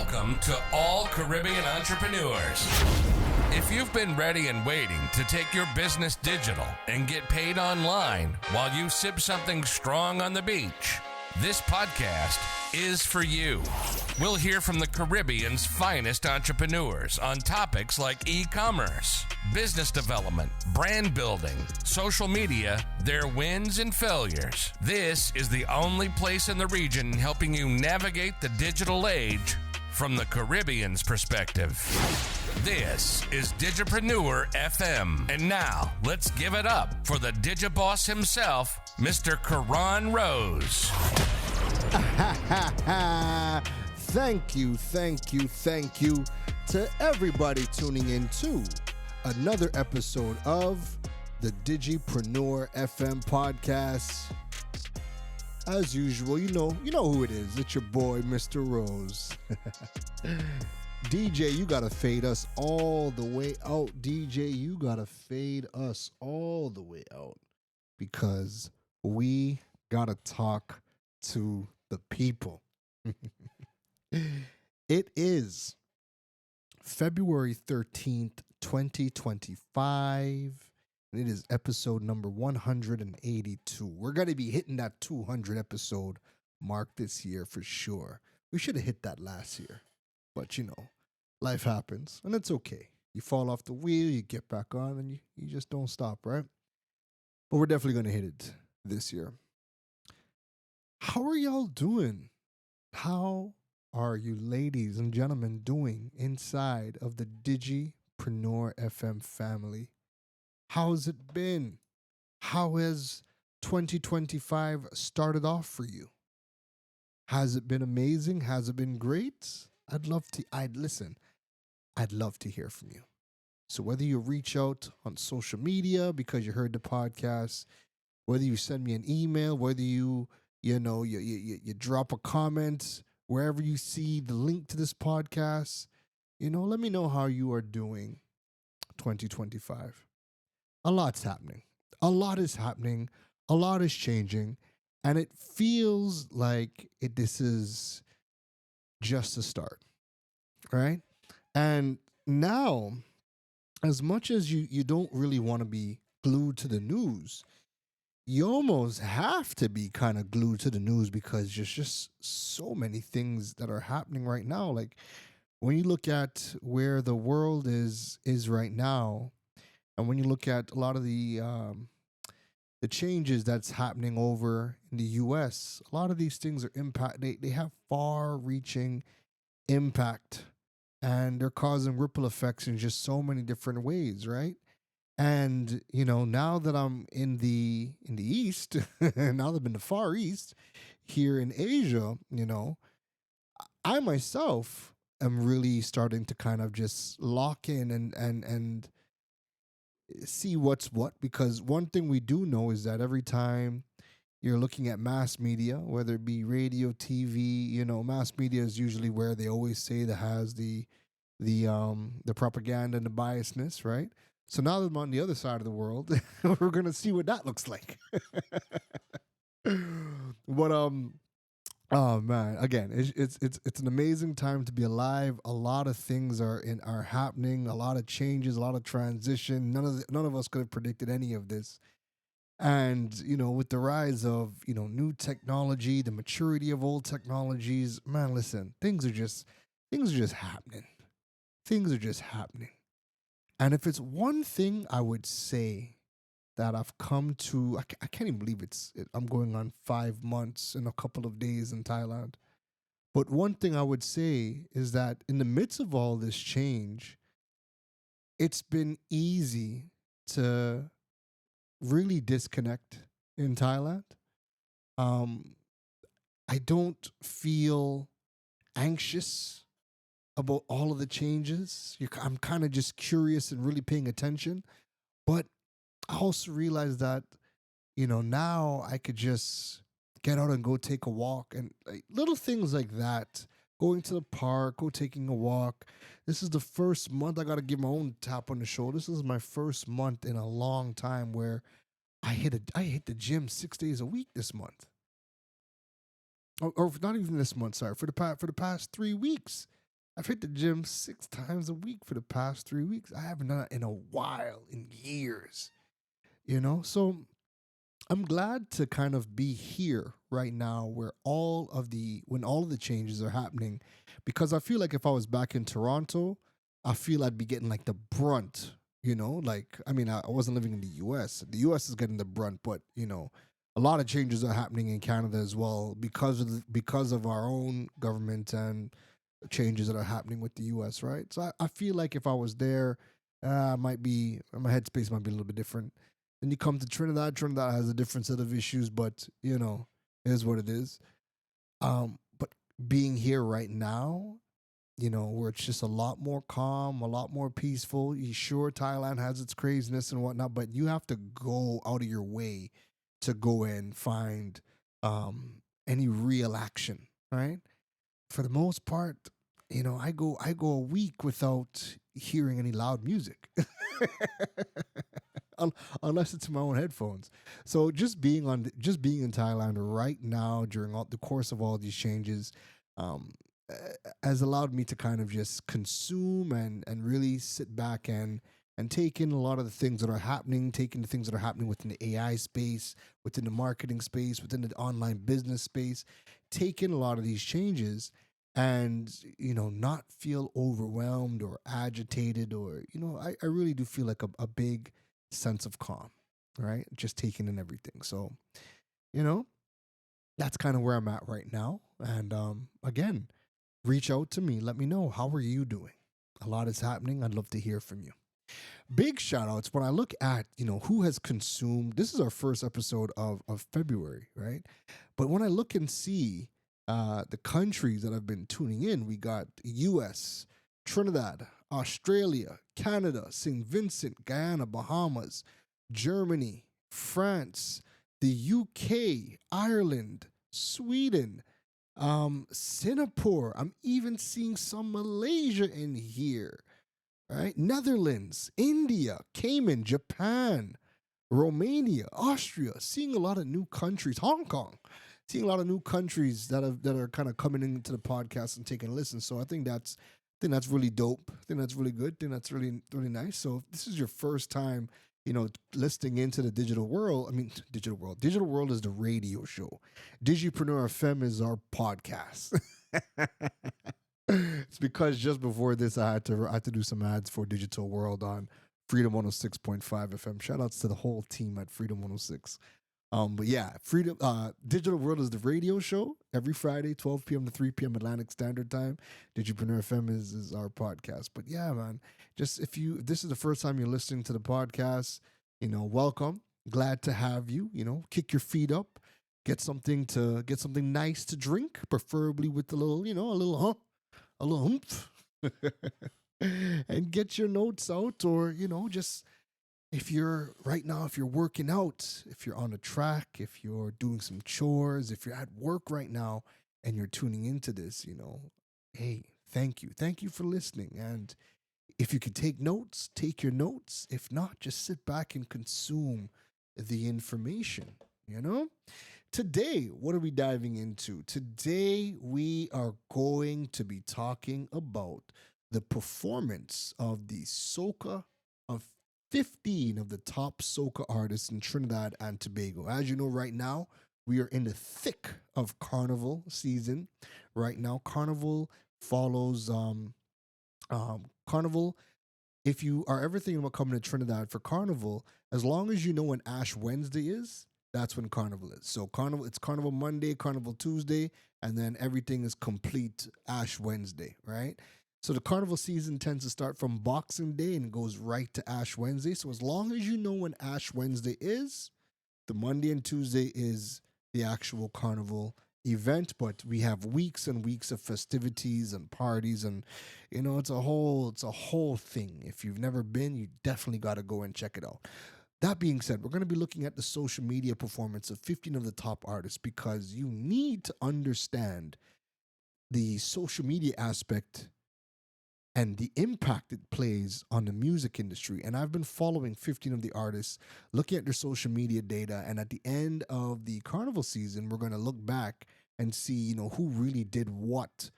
Welcome to all Caribbean entrepreneurs. If you've been ready and waiting to take your business digital and get paid online while you sip something strong on the beach, this podcast is for you. We'll hear from the Caribbean's finest entrepreneurs on topics like e-commerce, business development, brand building, social media, their wins and failures. This is the only place in the region helping you navigate the digital age from the Caribbean's perspective. This is Digipreneur FM. And now, let's give it up for the Digiboss himself, Mr. Karan Rose. Thank you to everybody tuning in to another episode of the Digipreneur FM podcast. As usual, you know who it is. It's your boy, Mr. Rose. DJ, you gotta fade us all the way out. DJ, you gotta fade us all the way out because we gotta talk to the people. It is February 13th, 2025, and it is episode number 182. We're going to be hitting that 200 episode mark this year for sure. We should have hit that last year, but life happens, and it's okay. You fall off the wheel, you get back on, and you just don't stop, right? But we're definitely going to hit it this year. How are y'all doing? How are you ladies and gentlemen doing inside of the Digipreneur FM family? How's it been? How has 2025 started off for you? Has it been amazing? Has it been great? I'd love to hear from you. So whether you reach out on social media because you heard the podcast, whether you send me an email, whether you drop a comment wherever you see the link to this podcast, let me know how you are doing 2025. A lot's happening. A lot is happening. A lot is changing. And it feels like this is just a start, right? And now, as much as you don't really want to be glued to the news, you almost have to be kind of glued to the news because there's just so many things that are happening right now. Like when you look at where the world is right now, and when you look at a lot of the changes that's happening over in the U.S., a lot of these things are they have far-reaching impact, and they're causing ripple effects in just so many different ways, right? And, now that I'm in the East, now that I'm in the Far East, here in Asia, I myself am really starting to kind of just lock in and see what's what. Because one thing we do know is that every time you're looking at mass media, whether it be radio, TV, mass media is usually where they always say that has the propaganda and the biasness, right? So now that I'm on the other side of the world, we're gonna see what that looks like. But oh man, again, it's an amazing time to be alive. A lot of things are happening. A lot of changes, a lot of transition. None of us could have predicted any of this. And with the rise of new technology, the maturity of old technologies, man, listen, things are just happening. Things are just happening. And if it's one thing I would say that I've come to, I can't even believe I'm going on 5 months in a couple of days in Thailand. But one thing I would say is that in the midst of all this change, it's been easy to really disconnect in Thailand. I don't feel anxious about all of the changes. I'm kind of just curious and really paying attention. But I also realized that, now I could just get out and go take a walk and little things like that. Going to the park, taking a walk. This is the first month I got to give my own tap on the shoulder. This is my first month in a long time where I hit the gym 6 days a week this month. Or not even this month, sorry, for the past 3 weeks. I've hit the gym 6 times a week for the past 3 weeks. I haven't done it in a while, in years, So I'm glad to kind of be here right now where when all of the changes are happening, because I feel like if I was back in Toronto, I feel I'd be getting like the brunt, like, I mean, I wasn't living in the US. The US is getting the brunt, but a lot of changes are happening in Canada as well because of our own government and changes that are happening with the US, right? So I feel like if I was there, my headspace might be a little bit different. Then you come to Trinidad. Trinidad has a different set of issues, but it is what it is. But being here right now, where it's just a lot more calm, a lot more peaceful. Sure, Thailand has its craziness and whatnot, but you have to go out of your way to go and find any real action, right? For the most part, I go a week without hearing any loud music. Unless it's in my own headphones. So just being in Thailand right now during all the course of all these changes, um, has allowed me to kind of just consume and really sit back and take in a lot of the things that are happening, taking the things that are happening within the AI space, within the marketing space, within the online business space, take in a lot of these changes and not feel overwhelmed or agitated or I really do feel like a big sense of calm, right? Just taking in everything. So, you know, that's kind of where I'm at right now. And again, reach out to me. Let me know, how are you doing? A lot is happening. I'd love to hear from you. Big shout outs when I look at, who has consumed. This is our first episode of February, right? But when I look and see the countries that have been tuning in, we got US, Trinidad, Australia, Canada, St. Vincent, Guyana, Bahamas, Germany, France, the UK, Ireland, Sweden, Singapore. I'm even seeing some Malaysia in here, right? Netherlands, India, Cayman, Japan, Romania, Austria, seeing a lot of new countries, Hong Kong, seeing a lot of new countries that are kind of coming into the podcast and taking a listen. So I think that's really dope. I think that's really good. I think that's really really nice. So if this is your first time, listening into the digital world. I mean, digital world. Digital world is the radio show. Digipreneur FM is our podcast. It's because just before this, I had to do some ads for Digital World on Freedom 106.5 FM. Shout outs to the whole team at Freedom 106. But yeah, Freedom Digital World is the radio show every Friday, 12 p.m. to 3 p.m. Atlantic Standard Time. Digipreneur FM is our podcast. But yeah, man, just if this is the first time you're listening to the podcast, welcome. Glad to have you. Kick your feet up, get something nice to drink, preferably with a little, a little oomph, and get your notes out, or just if you're working out, if you're on a track, if you're doing some chores, if you're at work right now and you're tuning into this, hey, thank you for listening. And if you can take notes, take your notes. If not, just sit back and consume the information. Today, what are we diving into? Today, we are going to be talking about the performance of the Soca of 15 of the top Soca artists in Trinidad and Tobago. As you know, right now, we are in the thick of Carnival season. Right now, Carnival follows Carnival. If you are ever thinking about coming to Trinidad for Carnival, as long as you know when Ash Wednesday is, that's when Carnival is. So it's Carnival Monday, Carnival Tuesday, and then everything is complete Ash Wednesday, right? So the Carnival season tends to start from Boxing Day and goes right to Ash Wednesday. So as long as you know when Ash Wednesday is, the Monday and Tuesday is the actual Carnival event. But we have weeks and weeks of festivities and parties, and it's a whole thing. If you've never been, you definitely got to go and check it out. That being said, we're going to be looking at the social media performance of 15 of the top artists, because you need to understand the social media aspect and the impact it plays on the music industry. And I've been following 15 of the artists, looking at their social media data. And at the end of the Carnival season, we're going to look back and see, who really did what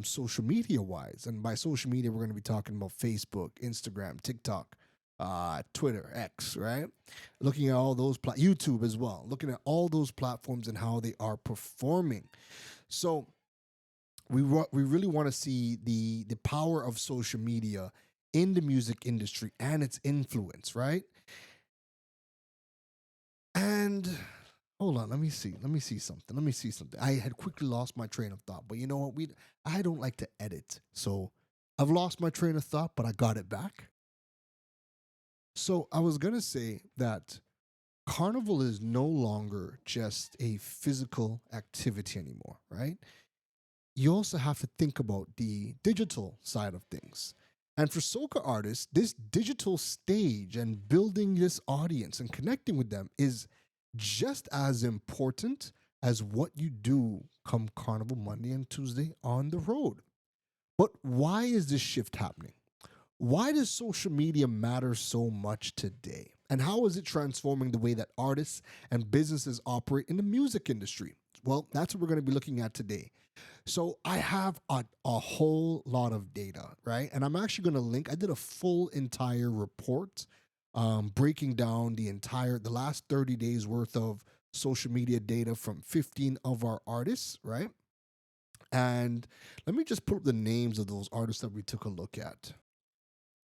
social media wise. And by social media, we're going to be talking about Facebook, Instagram, TikTok, Twitter, X, right? Looking at all those, YouTube as well, looking at all those platforms and how they are performing. So we really want to see the power of social media in the music industry and its influence, right? And hold on, let me see. Let me see something. Let me see something. I had quickly lost my train of thought, but you know what? I don't like to edit. So I've lost my train of thought, but I got it back. So I was going to say that Carnival is no longer just a physical activity anymore, right? You also have to think about the digital side of things. And for soca artists, this digital stage and building this audience and connecting with them is just as important as what you do come Carnival Monday and Tuesday on the road. But why is this shift happening? Why does social media matter so much today? And how is it transforming the way that artists and businesses operate in the music industry? Well, that's what we're going to be looking at today. So I have a whole lot of data, right? And I'm actually going to link, I did a full entire report breaking down the last 30 days worth of social media data from 15 of our artists, right? And let me just put up the names of those artists that we took a look at.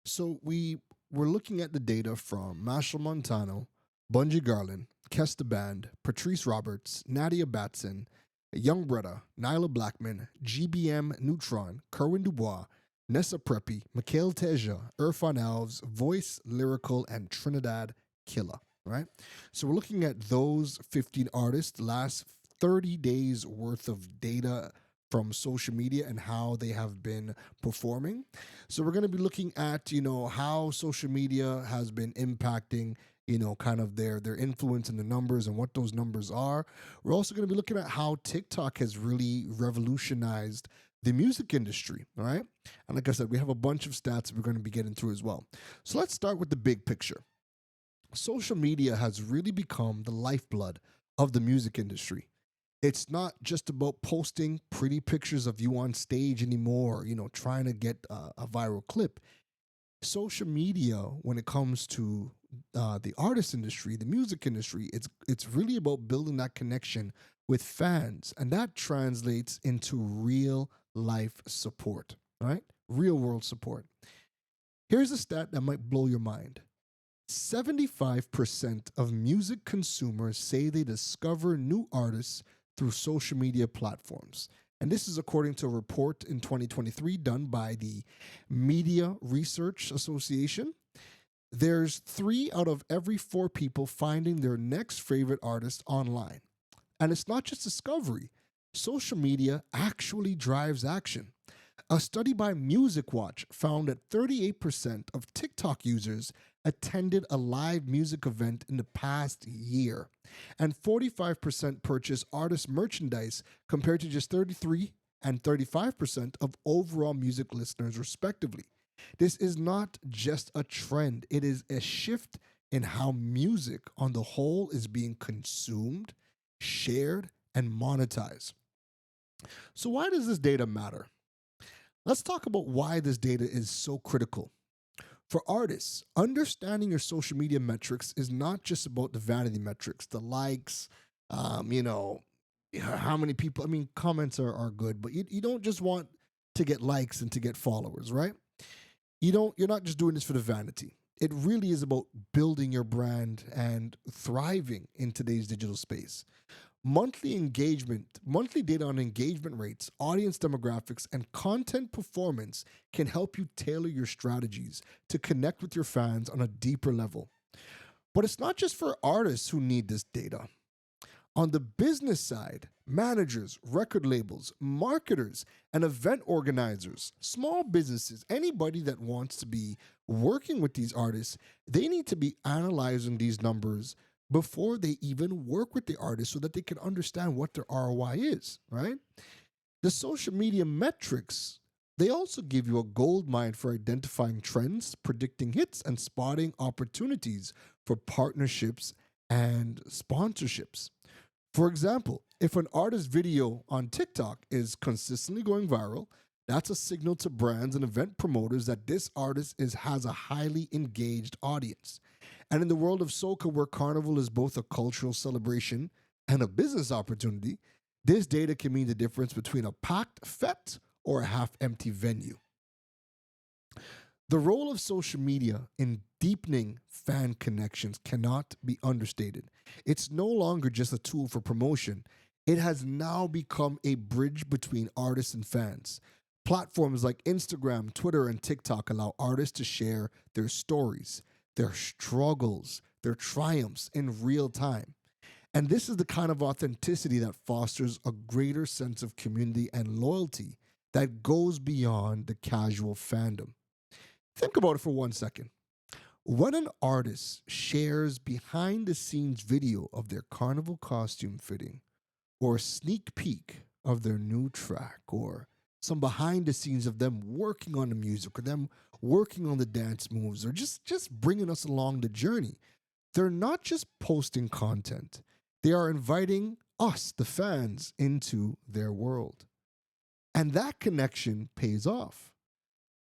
So we were looking at the data from Machel Montano, Bunji Garlin, Kesta Band, Patrice Roberts, Nadia Batson, Young Bredda, Nailah Blackman, GBM Nutron, Kerwin Dubois, Nessa Preppy, Mical Teja, Erphaan Alves, Voice, Lyrikal, and Trinidad Killa, right? So we're looking at those 15 artists, the last 30 days worth of data from social media and how they have been performing. So we're going to be looking at, how social media has been impacting, kind of their influence in the numbers and what those numbers are. We're also going to be looking at how TikTok has really revolutionized the music industry, all right? And like I said, we have a bunch of stats we're going to be getting through as well. So let's start with the big picture. Social media has really become the lifeblood of the music industry. It's not just about posting pretty pictures of you on stage anymore, trying to get a viral clip. Social media, when it comes to the artist industry, the music industry, it's really about building that connection with fans, and that translates into real life support, right? Real world support. Here's a stat that might blow your mind. 75% of music consumers say they discover new artists through social media platforms. And this is according to a report in 2023 done by the Media Research Association. There's 3 out of every 4 people finding their next favorite artist online. And it's not just discovery. Social media actually drives action. A study by Music Watch found that 38% of TikTok users attended a live music event in the past year, and 45% purchased artist merchandise compared to just 33 and 35% of overall music listeners, respectively. This is not just a trend, it is a shift in how music on the whole is being consumed, shared, and monetized. So, why does this data matter? Let's talk about why this data is so critical. For artists, understanding your social media metrics is not just about the vanity metrics, the likes, how many people. I mean, comments are good, but you don't just want to get likes and to get followers, right? You're not just doing this for the vanity. It really is about building your brand and thriving in today's digital space. Monthly data on engagement rates, audience demographics, and content performance can help you tailor your strategies to connect with your fans on a deeper level. But it's not just for artists who need this data. On the business side, managers, record labels, marketers, and event organizers, small businesses, anybody that wants to be working with these artists, they need to be analyzing these numbers before they even work with the artist so that they can understand what their ROI is, right? The social media metrics, they also give you a gold mine for identifying trends, predicting hits, and spotting opportunities for partnerships and sponsorships. For example, if an artist's video on TikTok is consistently going viral, that's a signal to brands and event promoters that this artist has a highly engaged audience. And in the world of soca, where Carnival is both a cultural celebration and a business opportunity, this data can mean the difference between a packed fete or a half-empty venue. The role of social media in deepening fan connections cannot be understated. It's no longer just a tool for promotion. It has now become a bridge between artists and fans. Platforms like Instagram, Twitter, and TikTok allow artists to share their stories, their struggles, their triumphs in real time. And this is the kind of authenticity that fosters a greater sense of community and loyalty that goes beyond the casual fandom. Think about it for 1 second. When an artist shares behind the scenes video of their carnival costume fitting, or a sneak peek of their new track, or some behind the scenes of them working on the music, or them working on the dance moves, or just bringing us along the journey, they're not just posting content. They are inviting us, the fans, into their world. And that connection pays off.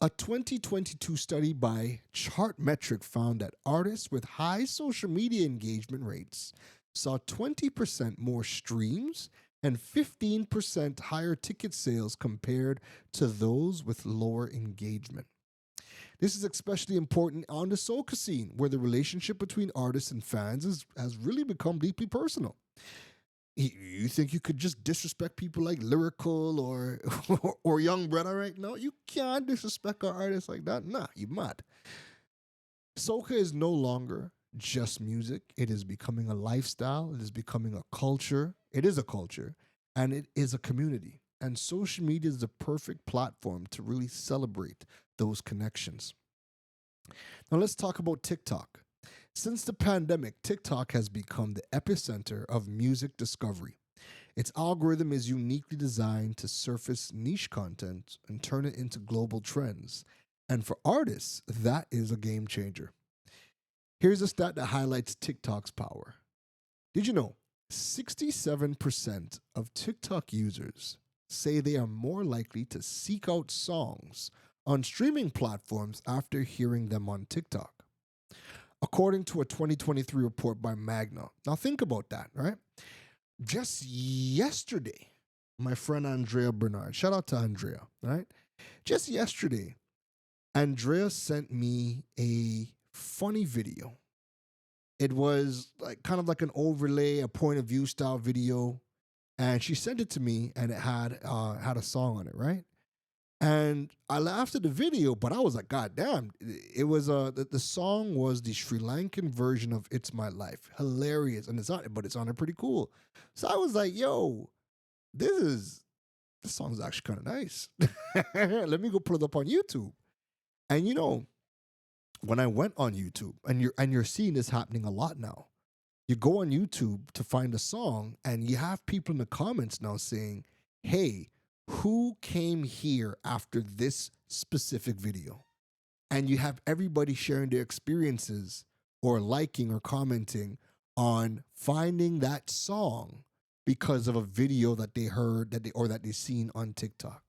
A 2022 study by Chartmetric found that artists with high social media engagement rates saw 20% more streams and 15% higher ticket sales compared to those with lower engagement. This is especially important on the soca scene, where the relationship between artists and fans has really become deeply personal. You think you could just disrespect people like Lyrikal or Young Bredda right now? You can't disrespect our artists like that. Nah, you mad. Soca is no longer just music. It is becoming a lifestyle. It is becoming a culture. It is a culture, and it is a community. And social media is the perfect platform to really celebrate those connections. Now let's talk about TikTok. Since the pandemic, TikTok has become the epicenter of music discovery. Its algorithm is uniquely designed to surface niche content and turn it into global trends. And for artists, that is a game changer. Here's a stat that highlights TikTok's power. Did you know 67% of TikTok users say they are more likely to seek out songs on streaming platforms after hearing them on TikTok? According to a 2023 report by Magna. Now think about that, right? Just yesterday, my friend Andrea Bernard, shout out to Andrea, right? Just yesterday, Andrea sent me a funny video. It was like kind of like an overlay, a point of view style video, and she sent it to me, and it had a song on it, right? And I laughed at the video, but I was like, God damn. It was the song was the Sri Lankan version of It's My Life. Hilarious. And it's on it pretty cool. So I was like, yo, this song's actually kind of nice. Let me go pull it up on YouTube. And when I went on YouTube, and you're seeing this happening a lot now. You go on YouTube to find a song, and you have people in the comments now saying, hey, who came here after this specific video? And you have everybody sharing their experiences or liking or commenting on finding that song because of a video that they heard that they seen on TikTok.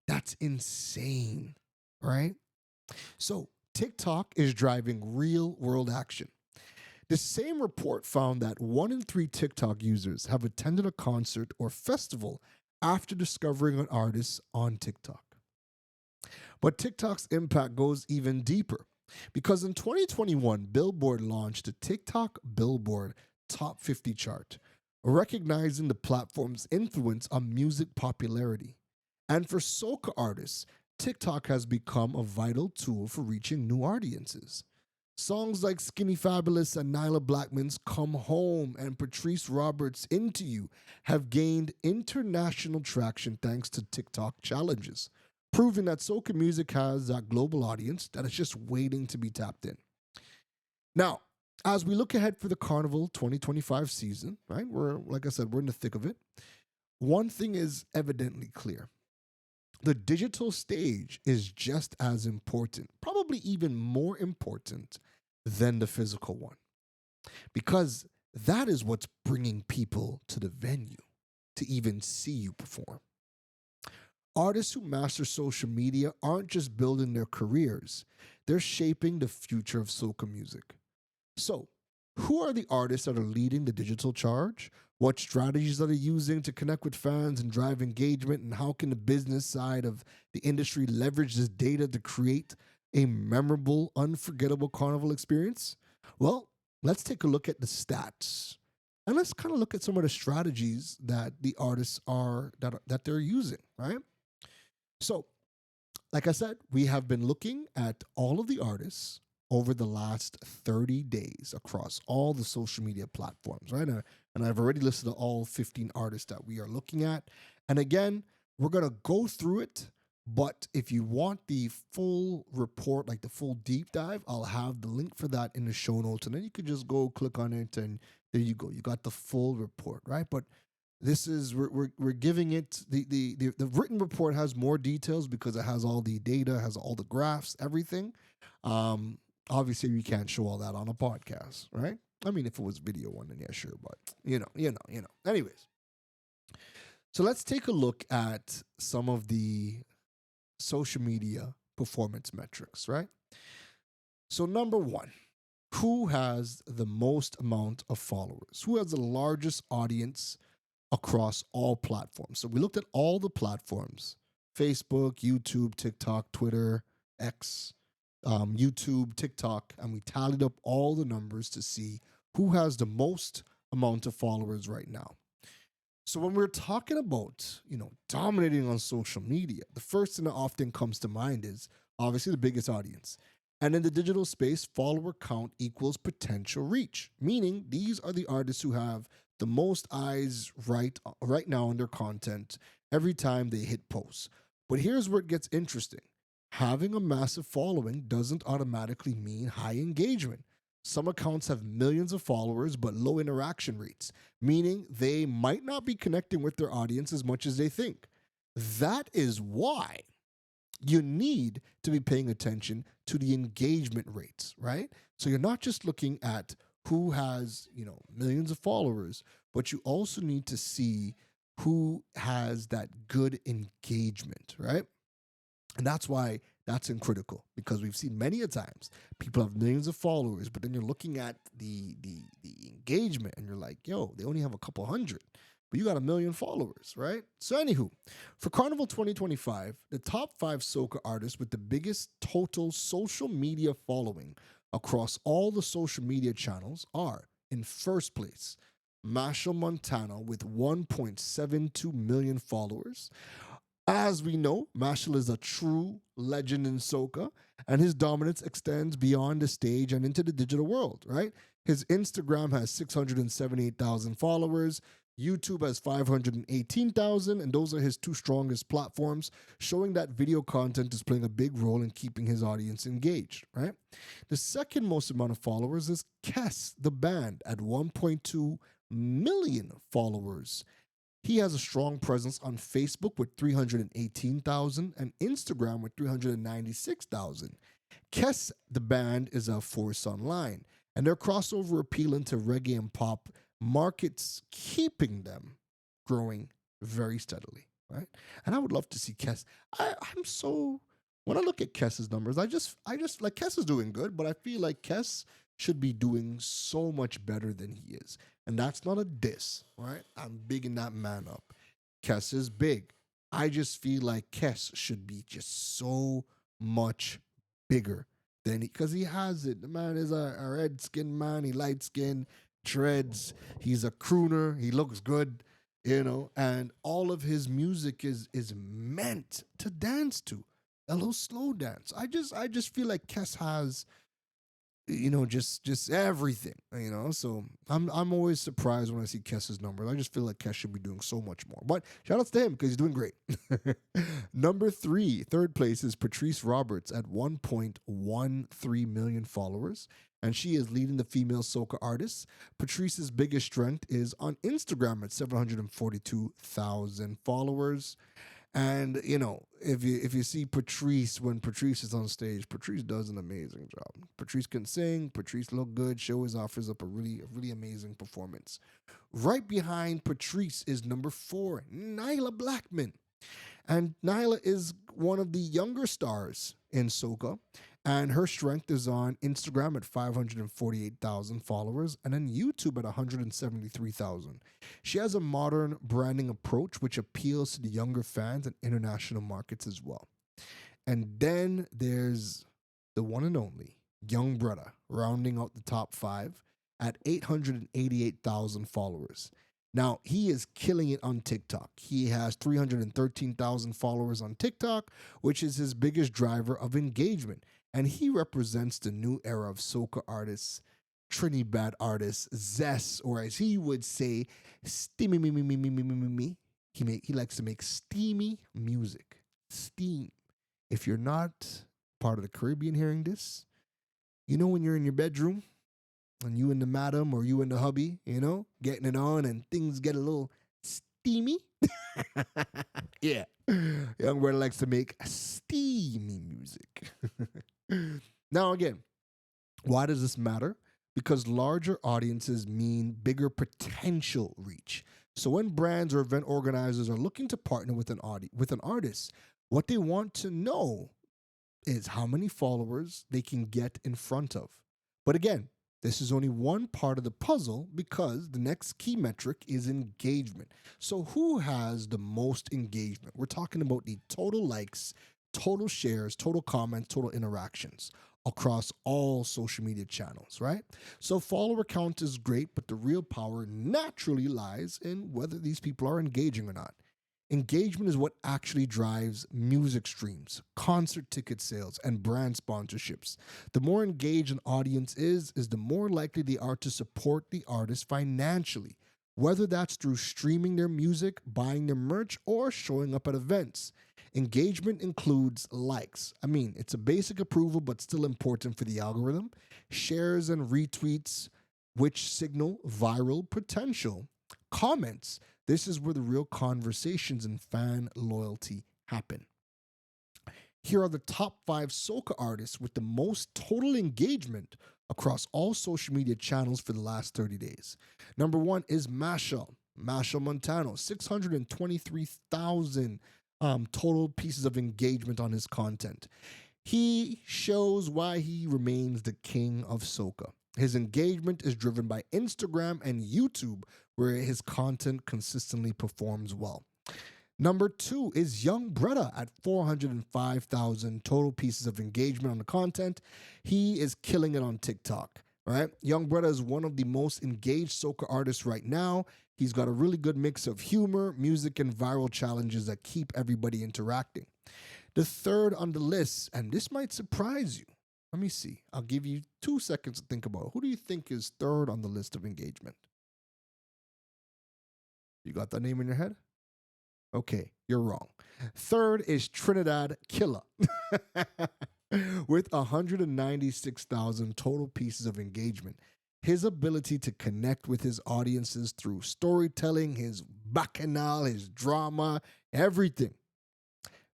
That's insane, right? So TikTok is driving real world action. The same report found that 1 in 3 TikTok users have attended a concert or festival after discovering an artist on TikTok. But TikTok's impact goes even deeper, because in 2021, Billboard launched the TikTok Billboard Top 50 chart, recognizing the platform's influence on music popularity. And for soca artists, TikTok has become a vital tool for reaching new audiences. Songs like Skinny Fabulous and Nailah Blackman's Come Home and Patrice Roberts' Into You have gained international traction thanks to TikTok challenges, proving that soca music has that global audience that is just waiting to be tapped in. Now, as we look ahead for the Carnival 2025 season, right? Like I said, we're in the thick of it. One thing is evidently clear. The digital stage is just as important, probably even more important than the physical one. Because That is what's bringing people to the venue to even see you perform. Artists who master social media aren't just building their careers, they're shaping the future of soca music. So, who are the artists that are leading the digital charge? What strategies are they using to connect with fans and drive engagement? And how can the business side of the industry leverage this data to create a memorable, unforgettable carnival experience? Well, let's take a look at the stats. And let's kind of look at some of the strategies that the artists that they're using, right? So, like I said, we have been looking at all of the artists over the last 30 days across all the social media platforms, right? And I've already listed all 15 artists that we are looking at. And again, we're going to go through it. But if you want the full report, like the full deep dive, I'll have the link for that in the show notes. And then you could just go click on it and there you go. You got the full report, right? But this is we're giving it the written report has more details because it has all the data, has all the graphs, everything. Obviously we can't show all that on a podcast, right? I mean, if it was video one, then yeah, sure, but you know. Anyways, so let's take a look at some of the social media performance metrics, right? So number one, who has the most amount of followers? Who has the largest audience across all platforms? So we looked at all the platforms: Facebook, YouTube, TikTok, Twitter, X, YouTube, TikTok, and we tallied up all the numbers to see who has the most amount of followers right now. So when we're talking about, dominating on social media, the first thing that often comes to mind is obviously the biggest audience. And in the digital space, follower count equals potential reach, meaning these are the artists who have the most eyes right now on their content every time they hit post. But here's where it gets interesting. Having a massive following doesn't automatically mean high engagement. Some accounts have millions of followers but low interaction rates, meaning they might not be connecting with their audience as much as they think. That is why you need to be paying attention to the engagement rates, right? So you're not just looking at who has, millions of followers, but you also need to see who has that good engagement, right? And that's why that's critical, because we've seen many a times people have millions of followers, but then you're looking at the engagement and you're like, yo, they only have a couple hundred, but you got 1 million followers, right? So anywho, for Carnival 2025, the top 5 soca artists with the biggest total social media following across all the social media channels are, in first place, Machel Montano with 1.72 million followers. As we know, Machel is a true legend in soca, and his dominance extends beyond the stage and into the digital world, right? His Instagram has 678,000 followers, YouTube has 518,000, and those are his 2 strongest platforms, showing that video content is playing a big role in keeping his audience engaged, right? The second most amount of followers is Kes, the band, at 1.2 million followers. He has a strong presence on Facebook with 318,000 and Instagram with 396,000. Kes, the band, is a force online, and their crossover appeal into reggae and pop markets keeping them growing very steadily, right? And I would love to see Kes. When I look at Kes's numbers, I just like, Kes is doing good, but I feel like Kes should be doing so much better than he is. And that's not a diss, right? I'm bigging that man up. Kes is big. I just feel like Kes should be just so much bigger than because he has it. The man is a red skinned man. He light skinned, dreads. He's a crooner. He looks good, and all of his music is meant to dance to. A little slow dance. I just feel like Kes has, just everything, So I'm always surprised when I see Kes's numbers. I just feel like Kes should be doing so much more. But shout outs to him because he's doing great. Number 3, third place is Patrice Roberts at 1.13 million followers, and she is leading the female soca artists. Patrice's biggest strength is on Instagram at 742,000 followers. And if you see Patrice when Patrice is on stage, Patrice does an amazing job. Patrice can sing. Patrice look good. She always offers up a really amazing performance. Right behind Patrice is number 4, Nailah Blackman. And Nailah is one of the younger stars in Soca, and her strength is on Instagram at 548,000 followers and on YouTube at 173,000. She has a modern branding approach which appeals to the younger fans and international markets as well. And then there's the one and only Young Bredda, rounding out the top 5 at 888,000 followers. Now, he is killing it on TikTok. He has 313,000 followers on TikTok, which is his biggest driver of engagement. And he represents the new era of soca artists, Trinidad artists, zest, or as he would say, steamy me, me, me, me, me, me, me, me. He likes to make steamy music. Steam. If you're not part of the Caribbean hearing this, when you're in your bedroom, and you and the madam or you and the hubby, getting it on and things get a little steamy. Yeah. Young Bredda likes to make steamy music. Now, again, why does this matter? Because larger audiences mean bigger potential reach. So when brands or event organizers are looking to partner with an artist, what they want to know is how many followers they can get in front of. But again, this is only one part of the puzzle because the next key metric is engagement. So who has the most engagement? We're talking about the total likes, total shares, total comments, total interactions across all social media channels, right? So follower count is great, but the real power naturally lies in whether these people are engaging or not. Engagement is what actually drives music streams, concert ticket sales, and brand sponsorships. The more engaged an audience is the more likely they are to support the artist financially, whether that's through streaming their music, buying their merch, or showing up at events. Engagement includes likes. It's a basic approval, but still important for the algorithm. Shares and retweets, which signal viral potential. Comments. This is where the real conversations and fan loyalty happen. Here are the top 5 soca artists with the most total engagement across all social media channels for the last 30 days. Number 1 is Machel Montano, 623,000 total pieces of engagement on his content. He shows why he remains the king of soca. His engagement is driven by Instagram and YouTube, where his content consistently performs well. Number 2 is Young Bredda at 405,000 total pieces of engagement on the content. He is killing it on TikTok, right? Young Bredda is one of the most engaged soca artists right now. He's got a really good mix of humor, music, and viral challenges that keep everybody interacting. The third on the list, and this might surprise you. Let me see. I'll give you 2 seconds to think about it. Who do you think is third on the list of engagement? You got that name in your head? Okay, you're wrong. Third is Trinidad Killa with 196,000 total pieces of engagement. His ability to connect with his audiences through storytelling, his bacchanal, his drama, everything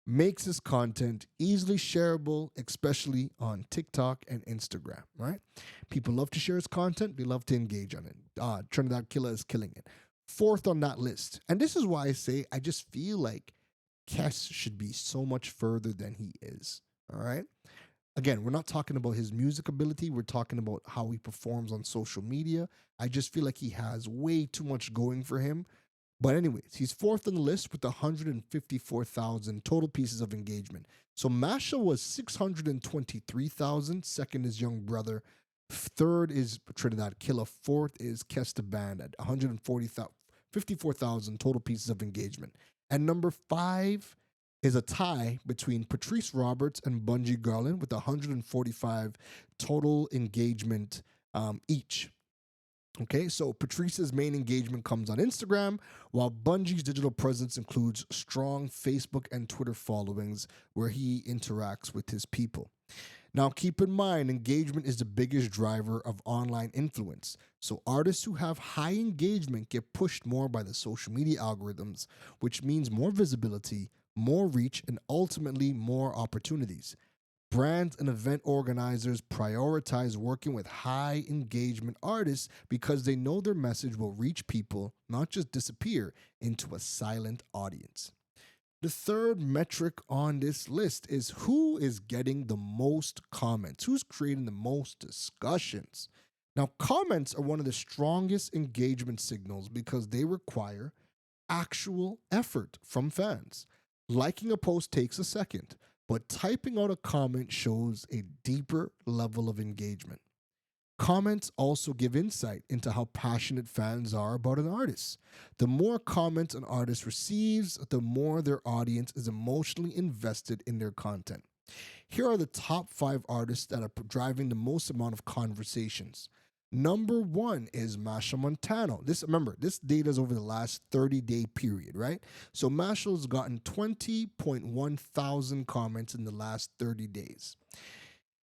makes his content easily shareable, especially on TikTok and Instagram, right? People love to share his content. They love to engage on it. Trinidad Killa is killing it. Fourth on that list. And this is why I say I just feel like Kes should be so much further than he is, all right? Again, we're not talking about his music ability. We're talking about how he performs on social media. I just feel like he has way too much going for him. But anyways, he's fourth on the list with 154,000 total pieces of engagement. So Machel was 623,000. Second is Young Bredda. Third is Trinidad Killa. Fourth is Kes the Band at 154,000 total pieces of engagement. And number 5 is a tie between Patrice Roberts and Bunji Garlin with 145 total engagement each. Okay, so Patrice's main engagement comes on Instagram, while Bunji's digital presence includes strong Facebook and Twitter followings where he interacts with his people. Now, keep in mind, engagement is the biggest driver of online influence. So artists who have high engagement get pushed more by the social media algorithms, which means more visibility, more reach, and ultimately more opportunities. Brands and event organizers prioritize working with high engagement artists because they know their message will reach people, not just disappear into a silent audience. The third metric on this list is who is getting the most comments, who's creating the most discussions. Now, comments are one of the strongest engagement signals because they require actual effort from fans. Liking a post takes a second, but typing out a comment shows a deeper level of engagement. Comments also give insight into how passionate fans are about an artist. The more comments an artist receives, the more their audience is emotionally invested in their content. Here are the top 5 artists that are driving the most amount of conversations. Number 1 is Machel Montano. This data is over the last 30-day period, right? So Machel's gotten 20.1 thousand comments in the last 30 days.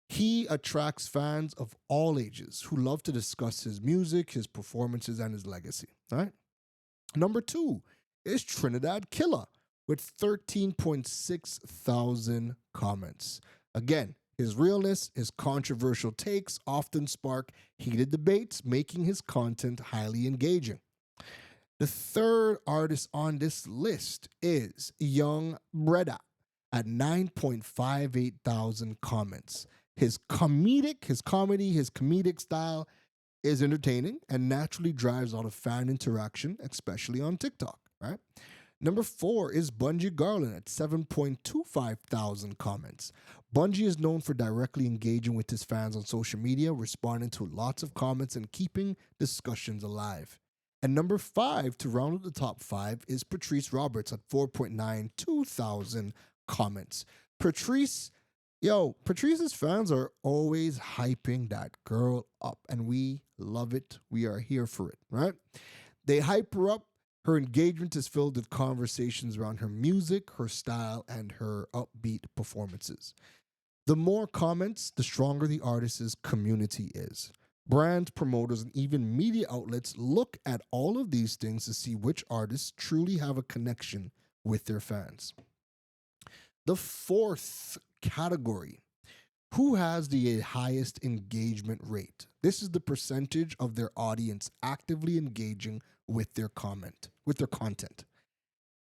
He attracts fans of all ages who love to discuss his music, his performances, and his legacy. All right. Number 2 is Trinidad Killa with 13.6 thousand comments. Again, his realness, his controversial takes often spark heated debates, making his content highly engaging. The third artist on this list is Young Bredda at 9.58 thousand comments. His comedic style is entertaining and naturally drives a lot of fan interaction, especially on TikTok, right? Number 4 is Bunji Garlin at 7.25 thousand comments. Bunji is known for directly engaging with his fans on social media, responding to lots of comments and keeping discussions alive. And number 5, to round out the top 5, is Patrice Roberts at 4.92 thousand comments. Patrice's fans are always hyping that girl up, and we love it. We are here for it, right? They hype her up. Her engagement is filled with conversations around her music, her style, and her upbeat performances. The more comments, the stronger the artist's community is. Brand promoters and even media outlets look at all of these things to see which artists truly have a connection with their fans. The fourth category, who has the highest engagement rate? This is the percentage of their audience actively engaging with their content.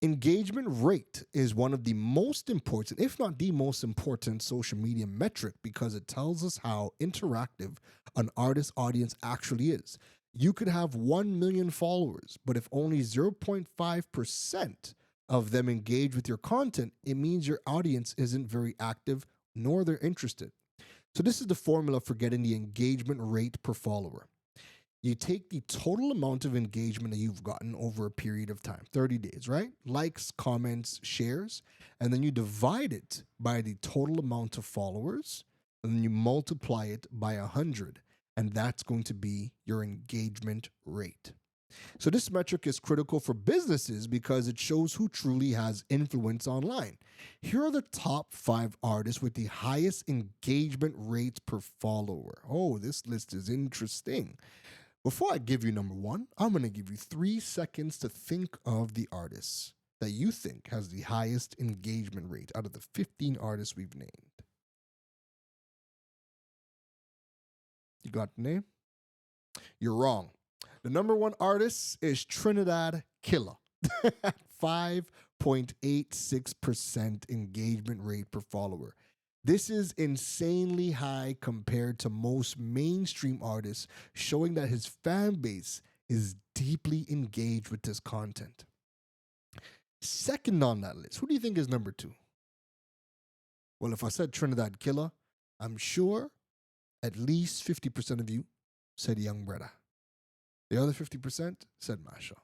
Engagement rate is one of the most important, if not the most important, social media metric because it tells us how interactive an artist's audience actually is. You could have 1 million followers, but if only 0.5% of them engage with your content, it means your audience isn't very active nor they're interested. So this is the formula for getting the engagement rate per follower. You take the total amount of engagement that you've gotten over a period of time, 30 days, right? Likes, comments, shares, and then you divide it by the total amount of followers, and then you multiply it by 100, and that's going to be your engagement rate. So this metric is critical for businesses because it shows who truly has influence online. Here are the top 5 artists with the highest engagement rates per follower. Oh, this list is interesting. Before I give you number 1, I'm going to give you 3 seconds to think of the artist that you think has the highest engagement rate out of the 15 artists we've named. You got the name? You're wrong. The number 1 artist is Trinidad Killa at 5.86% engagement rate per follower. This is insanely high compared to most mainstream artists, showing that his fan base is deeply engaged with this content. Second on that list, who do you think is number 2? Well, if I said Trinidad Killa, I'm sure at least 50% of you said Young Bredda. The other 50% said Machel.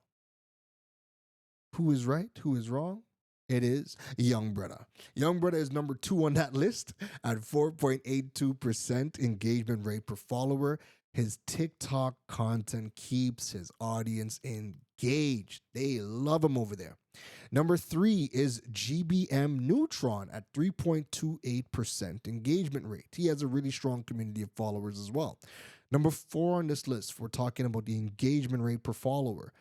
Who is right? Who is wrong? It is Young Bredda. Young Bredda is number 2 on that list at 4.82% engagement rate per follower. His TikTok content keeps his audience engaged. They love him over there. Number 3 is GBM Nutron at 3.28% engagement rate. He has a really strong community of followers as well. Number 4 on this list, we're talking about the engagement rate per follower.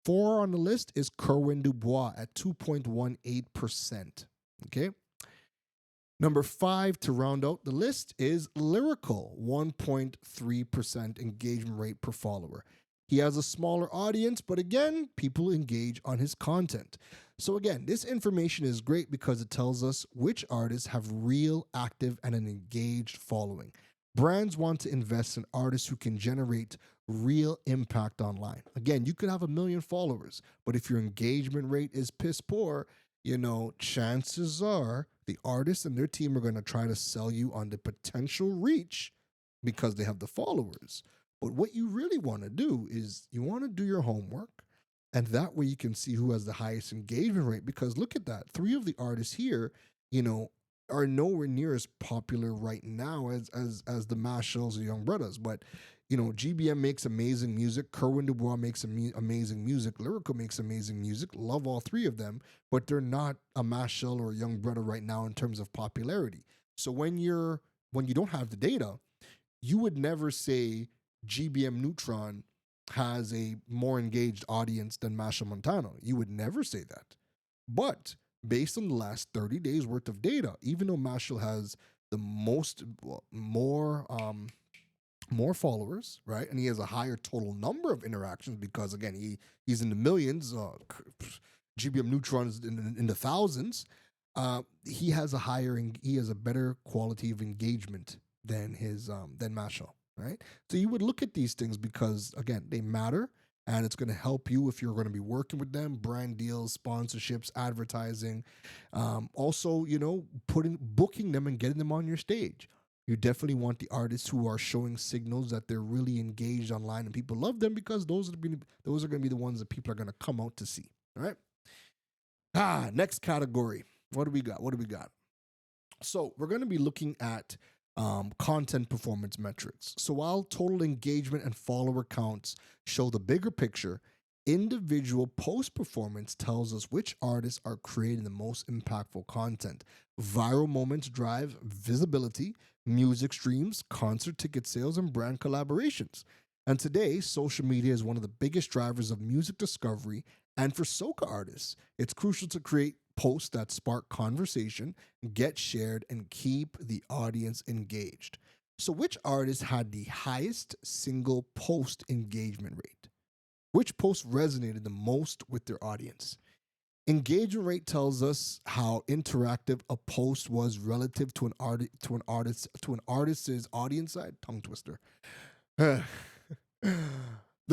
4 on the list is Kerwin Dubois at 2.18%. Okay. Number 5 to round out the list is Lyrikal, 1.3% engagement rate per follower. He has a smaller audience, but again, people engage on his content. So again, this information is great because it tells us which artists have real, active, and an engaged following. Brands want to invest in artists who can generate real impact online. Again, you could have 1 million followers, but if your engagement rate is piss poor, chances are the artist and their team are going to try to sell you on the potential reach because they have the followers. But what you really want to do is you want to do your homework, and that way you can see who has the highest engagement rate. Because look at that. 3 of the artists here, are nowhere near as popular right now as the Machels or Young Brothers. But GBM makes amazing music. Kerwin Dubois makes amazing music. Lyrikal makes amazing music. Love all 3 of them, but they're not a Machel or a Young Brother right now in terms of popularity. So when you don't have the data, you would never say GBM Nutron has a more engaged audience than Machel Montano. You would never say that. But based on the last 30 days worth of data, even though Machel has the more followers, right? And he has a higher total number of interactions because, again, he's in the millions. GBM Neutron is in the thousands. He has a better quality of engagement than Machel, right? So you would look at these things because, again, they matter, and it's going to help you if you're going to be working with them, brand deals, sponsorships, advertising. Also, booking them and getting them on your stage. You definitely want the artists who are showing signals that they're really engaged online and people love them because those are going to be the ones that people are going to come out to see. All right. Next category. What do we got? So we're going to be looking at content performance metrics. So while total engagement and follower counts show the bigger picture, individual post performance tells us which artists are creating the most impactful content. Viral moments drive visibility, music streams, concert ticket sales, and brand collaborations. And today, social media is one of the biggest drivers of music discovery. And for Soca artists, it's crucial to create posts that spark conversation, get shared, and keep the audience engaged. So which artist had the highest single post engagement rate? Which post resonated the most with their audience? Engagement rate tells us how interactive a post was relative to an artist's audience side. Tongue twister. The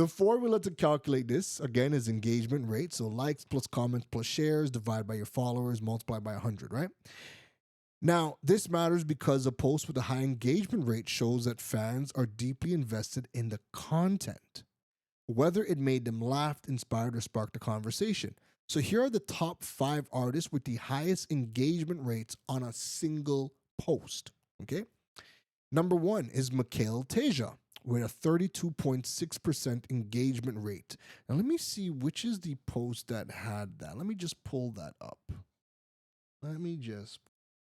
formula to calculate this, again, is engagement rate. So likes plus comments plus shares divided by your followers multiplied by 100, right? Now, this matters because a post with a high engagement rate shows that fans are deeply invested in the content, whether it made them laugh, inspired, or sparked a conversation. So here are the top 5 artists with the highest engagement rates on a single post. Okay. Number 1 is Mical Teja with a 32.6% engagement rate. Now let me see which is the post that had that. Let me just pull that up. Let me just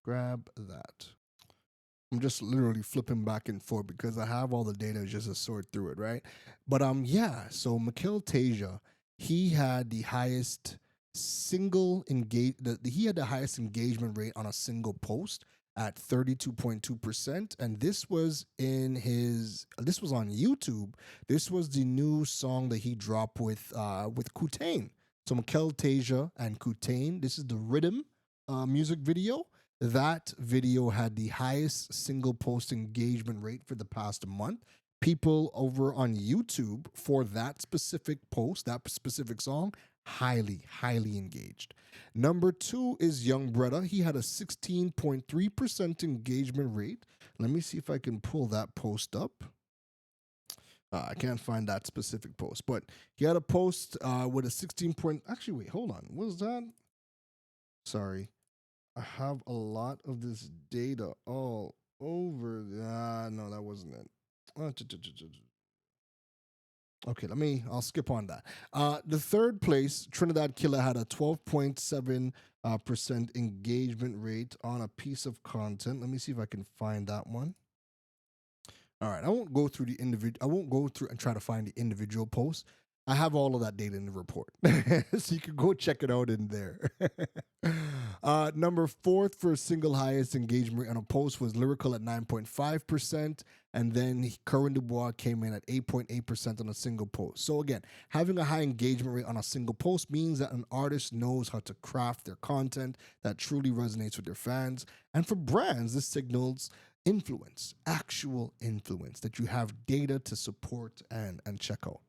grab that. I'm just literally flipping back and forth because I have all the data just to sort through it, right? But so Mical Teja, he had the highest highest engagement rate on a single post at 32.2%, and this was on YouTube. This was the new song that he dropped with Kutain. So Mical Teja and Kutain, this is the Rhythm music video. That video had the highest single post engagement rate for the past month. People over on YouTube for that specific post, that specific song, highly engaged. Number 2 is Young Bredda. He had a 16.3% engagement rate. Let me see if I can pull that post up. I can't find that specific post, but he had a post with a 16 point. Actually, wait, hold on. What was that? Sorry. I have a lot of this data all over. No, that wasn't it. Okay, I'll skip on that. The third place, Trinidad Killa had a 12.7% engagement rate on a piece of content. Let me see if I can find that one. All right, I won't go through and try to find the individual posts, I have all of that data in the report. So you can go check it out in there. Number fourth for single highest engagement on a post was Lyrikal at 9.5%. And then Kerwin Dubois came in at 8.8% on a single post. So again, having a high engagement rate on a single post means that an artist knows how to craft their content that truly resonates with their fans. And for brands, this signals influence, actual influence, that you have data to support and check out.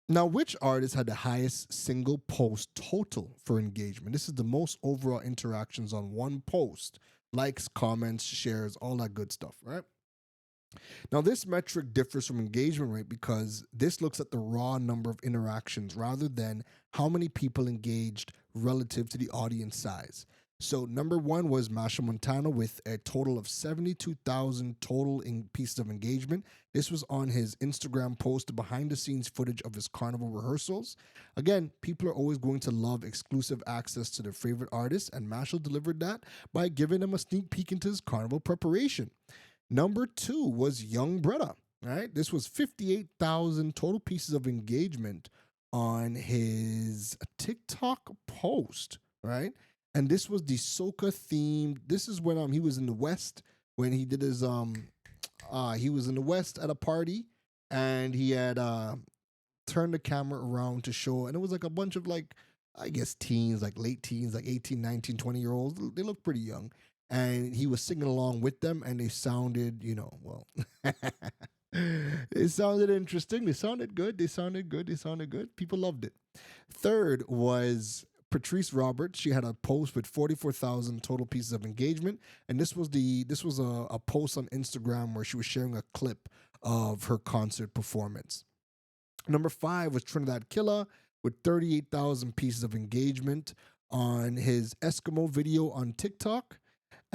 Now, which artist had the highest single post total for engagement? This is the most overall interactions on one post. Likes, comments, shares, all that good stuff, right? Now, this metric differs from engagement rate because this looks at the raw number of interactions rather than how many people engaged relative to the audience size. So number one was Machel Montano with a total of 72,000 total pieces of engagement. This was on his Instagram post, behind the scenes footage of his carnival rehearsals. Again, people are always going to love exclusive access to their favorite artists, and Machel delivered that by giving them a sneak peek into his carnival preparation. Number two was Young Bredda, right? This was 58,000 total pieces of engagement on his TikTok post, right? And this was the Soca themed. This is when he was in the West, when he did his he was in the West at a party, and he had turned the camera around to show, and it was like a bunch of, like, I guess teens, like late teens, like 18, 19, 20-year-olds. They looked pretty young. And he was singing along with them, and they sounded, well, it sounded interesting. They sounded good. They sounded good. People loved it. Third was Patrice Roberts. She had a post with 44,000 total pieces of engagement, and this was a post on Instagram where she was sharing a clip of her concert performance. Number five was Trinidad Killa with 38,000 pieces of engagement on his Eskimo video on TikTok.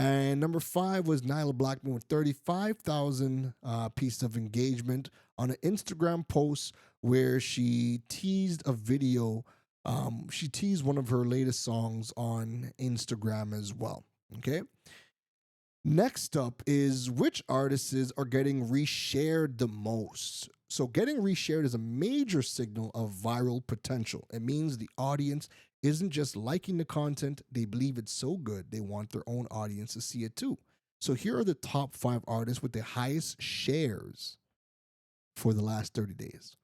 And number five was Nailah Blackman with 35,000 pieces of engagement on an Instagram post where she teased a video. She teased one of her latest songs on Instagram as well. Okay. Next up is which artists are getting reshared the most. So getting reshared is a major signal of viral potential. It means the audience isn't just liking the content, they believe it's so good they want their own audience to see it too. So here are the top 5 artists with the highest shares for the last 30 days.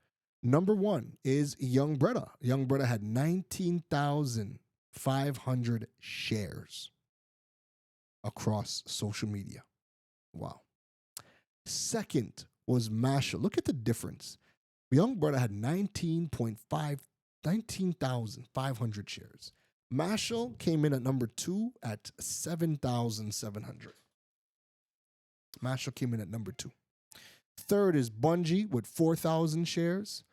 Number 1 is Young Bredda. Young Bredda had 19,500 shares across social media. Wow. Second was Machel. Look at the difference. Young Bredda had 19,500 shares. Machel came in at number 2 at 7,700. Machel came in at number 2. Third is Bunji with 4,000 shares.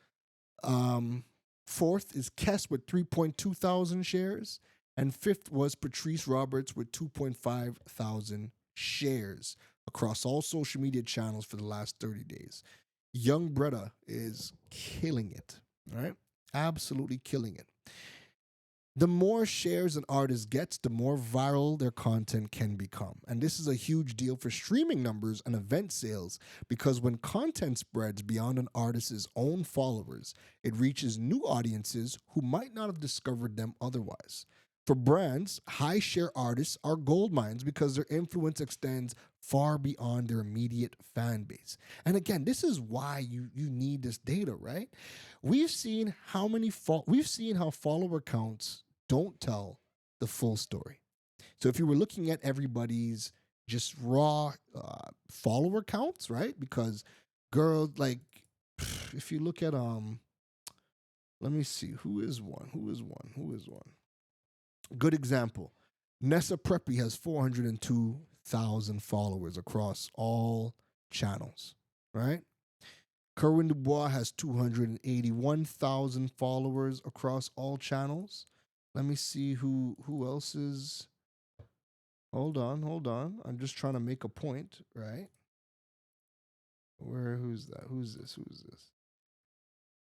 Fourth is Kess with 3.2 thousand shares. And fifth was Patrice Roberts with 2.5 thousand shares across all social media channels for the last 30 days. Young Bredda is killing it, right? Absolutely killing it. The more shares an artist gets, the more viral their content can become. And this is a huge deal for streaming numbers and event sales, because when content spreads beyond an artist's own followers, it reaches new audiences who might not have discovered them otherwise. For brands, high share artists are gold mines because their influence extends far beyond their immediate fan base. And again, this is why you need this data, right? We've seen how follower counts don't tell the full story. So if you were looking at everybody's just raw follower counts, right? Because girls, like, if you look at let me see, who is one? Good example. Nessa Preppy has 402,000 followers across all channels, right? Kerwin Dubois has 281,000 followers across all channels. Let me see who else is. Hold on. I'm just trying to make a point, right? Who's that? Who's this?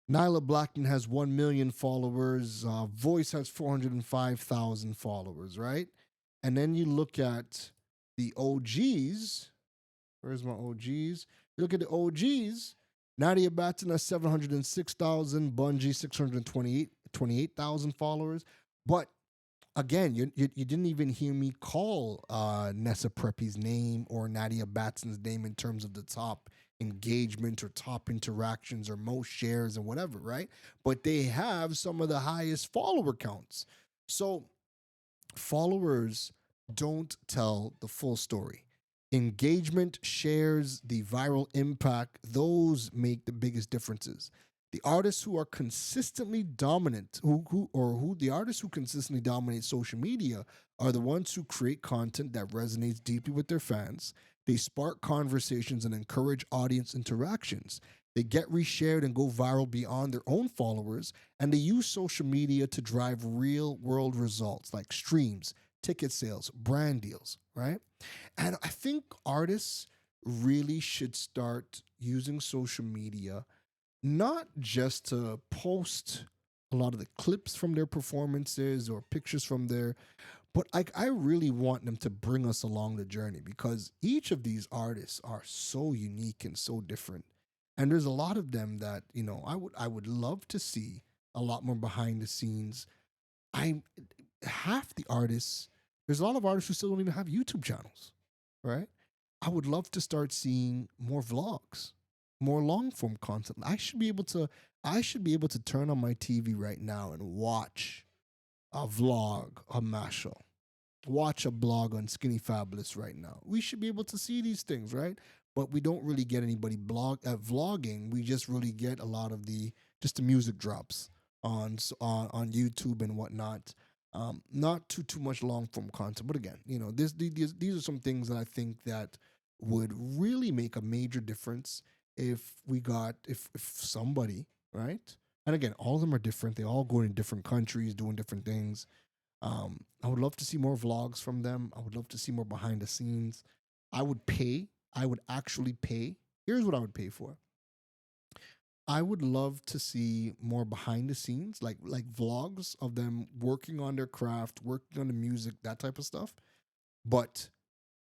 Nailah Blackman has 1 million followers. Bois has 405,000 followers, right? And then you look at the OGs. Where's my OGs? You look at the OGs. Nadia Batson has 706,000. Bunji 628,000 followers. But again, you didn't even hear me call Nessa Preppy's name or Nadia Batson's name in terms of the top engagement or top interactions or most shares and whatever, right? But they have some of the highest follower counts. So followers don't tell the full story. Engagement, shares, the viral impact, those make the biggest differences. The artists who are consistently dominant, who the artists who consistently dominate social media are the ones who create content that resonates deeply with their fans. They spark conversations and encourage audience interactions. They get reshared and go viral beyond their own followers, and they use social media to drive real world results like streams, ticket sales, brand deals, right? And I think artists really should start using social media not just to post a lot of the clips from their performances or pictures from their, but I really want them to bring us along the journey because each of these artists are so unique and so different. And there's a lot of them that, I would love to see a lot more behind the scenes. I half the artists, there's a lot of artists who still don't even have YouTube channels, right? I would love to start seeing more vlogs, more long form content. I should be able to turn on my TV right now and watch a vlog of Machel, watch a blog on Skinny Fabulous right now. We should be able to see these things, right? But we don't really get anybody vlogging. We just really get a lot of the music drops on YouTube and whatnot. Not too much long form content, but again, these are some things that I think that would really make a major difference if somebody, right? And again, all of them are different. They all go in different countries, doing different things. I would love to see more vlogs from them. I would love to see more behind the scenes. I would pay. I would actually pay. Here's what I would pay for. I would love to see more behind the scenes, like vlogs of them working on their craft, working on the music, that type of stuff. But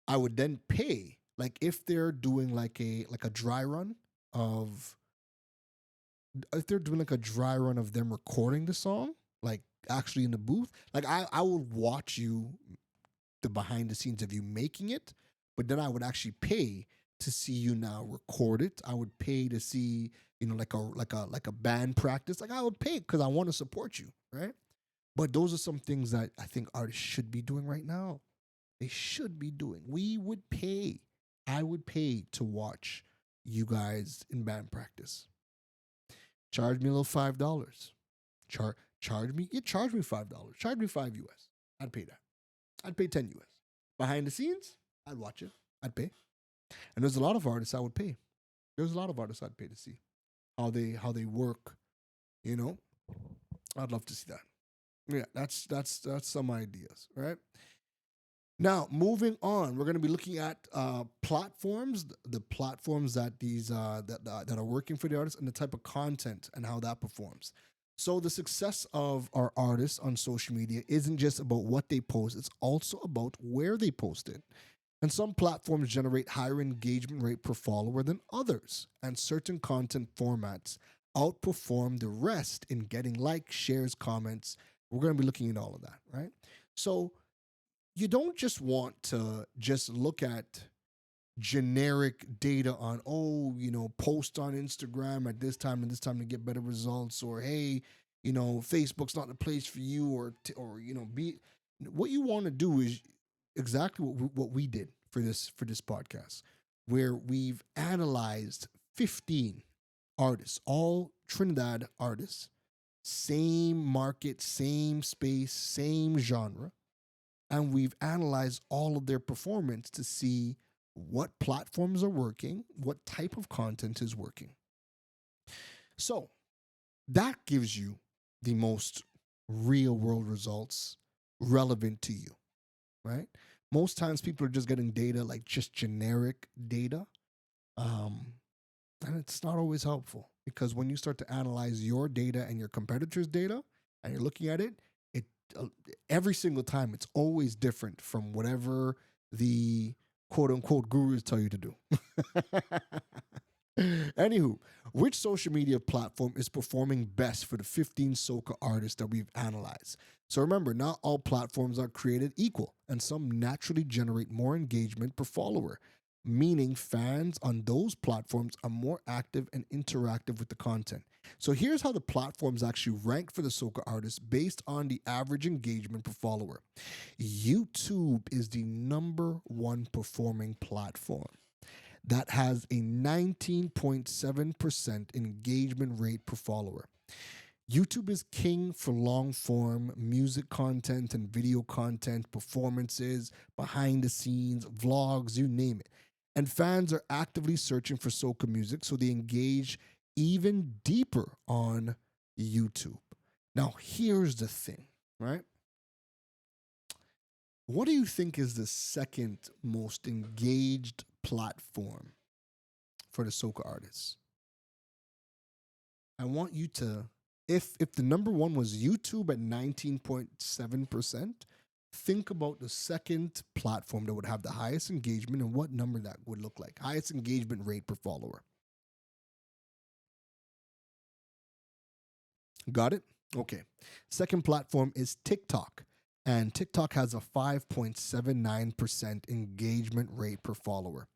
I would then pay, like if they're doing like a dry run of if they're doing like a dry run of them recording the song, like actually in the booth, like I would watch the behind the scenes of you making it, but then I would actually pay to see you now record it. I would pay to see, like a band practice. Like I would pay because I want to support you, right? But those are some things that I think artists should be doing right now. They should be doing. We would pay. I would pay to watch you guys in band practice. Charge me a little $5. Charge me. Yeah, charge me $5. Charge me $5 US. I'd pay that. I'd pay $10 US. Behind the scenes, I'd watch it. I'd pay. And there's a lot of artists I would pay. There's a lot of artists I'd pay to see how they work. You know, I'd love to see that. Yeah, that's some ideas, right? Now, moving on, we're going to be looking at platforms, the platforms that that are working for the artists, and the type of content and how that performs. So, the success of our artists on social media isn't just about what they post; it's also about where they post it. And some platforms generate higher engagement rate per follower than others, and certain content formats outperform the rest in getting likes, shares, comments. We're going to be looking at all of that, right? So you don't just want to just look at generic data on, post on Instagram at this time and this time to get better results, or hey, Facebook's not the place for you, or be. What you want to do is exactly what we did for this podcast, where we've analyzed 15 artists, all Trinidad artists, same market, same space, same genre, and we've analyzed all of their performance to see what platforms are working, what type of content is working. So that gives you the most real world results relevant to you, right? Most times people are just getting data, like just generic data. Um, and it's not always helpful because when you start to analyze your data and your competitors' data and you're looking at it, it uh, every single time it's always different from whatever the quote unquote gurus tell you to do. Anywho, Which social media platform is performing best for the 15 soca artists that we've analyzed? So remember, not all platforms are created equal, and some naturally generate more engagement per follower, meaning fans on those platforms are more active and interactive with the content. So here's how the platforms actually rank for the soca artists based on the average engagement per follower. YouTube is the number one performing platform that has a 19.7% engagement rate per follower. YouTube is king for long form music content and video content, performances, behind the scenes, vlogs, you name it. And fans are actively searching for soca music, so they engage even deeper on YouTube. Now, here's the thing, right? What do you think is the second most engaged platform for the soca artists? I want you to, if the number one was YouTube at 19.7%, think about the second platform that would have the highest engagement and what number that would look like. Highest engagement rate per follower. Got it? Okay. Second platform is TikTok. And TikTok has a 5.79% engagement rate per follower.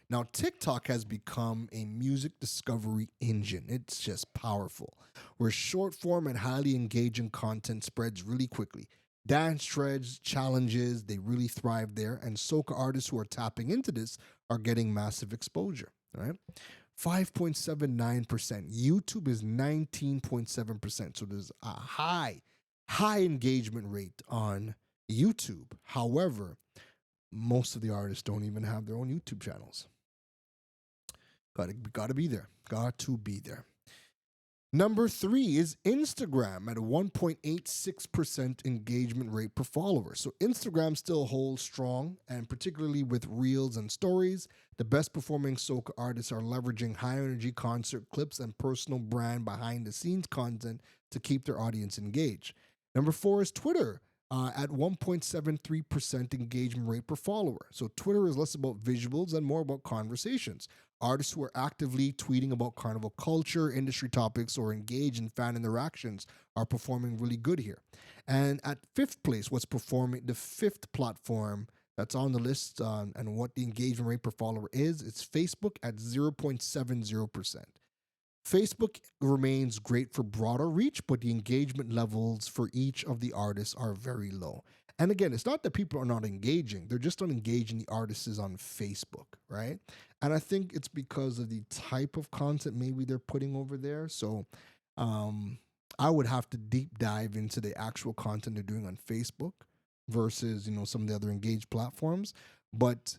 Now, TikTok has become a music discovery engine. It's just powerful, where short form and highly engaging content spreads really quickly. Dance threads, challenges, they really thrive there. And soca artists who are tapping into this are getting massive exposure, right? 5.79%. YouTube is 19.7%. So there's a high engagement rate on YouTube. However, most of the artists don't even have their own YouTube channels. Gotta be there. Got to be there. Number 3 is Instagram at a 1.86% engagement rate per follower. So Instagram still holds strong, and particularly with reels and stories, the best performing soca artists are leveraging high energy concert clips and personal brand behind the scenes content to keep their audience engaged. Number 4 is Twitter at 1.73% engagement rate per follower. So Twitter is less about visuals and more about conversations. Artists who are actively tweeting about carnival culture, industry topics, or engage in fan interactions are performing really good here. And at 5th place, what's performing, the 5th platform that's on the list and what the engagement rate per follower is, it's Facebook at 0.70%. Facebook remains great for broader reach, but the engagement levels for each of the artists are very low. And again, it's not that people are not engaging, they're just not engaging the artists on Facebook, right? And I think it's because of the type of content maybe they're putting over there. So I would have to deep dive into the actual content they're doing on Facebook versus, some of the other engaged platforms. But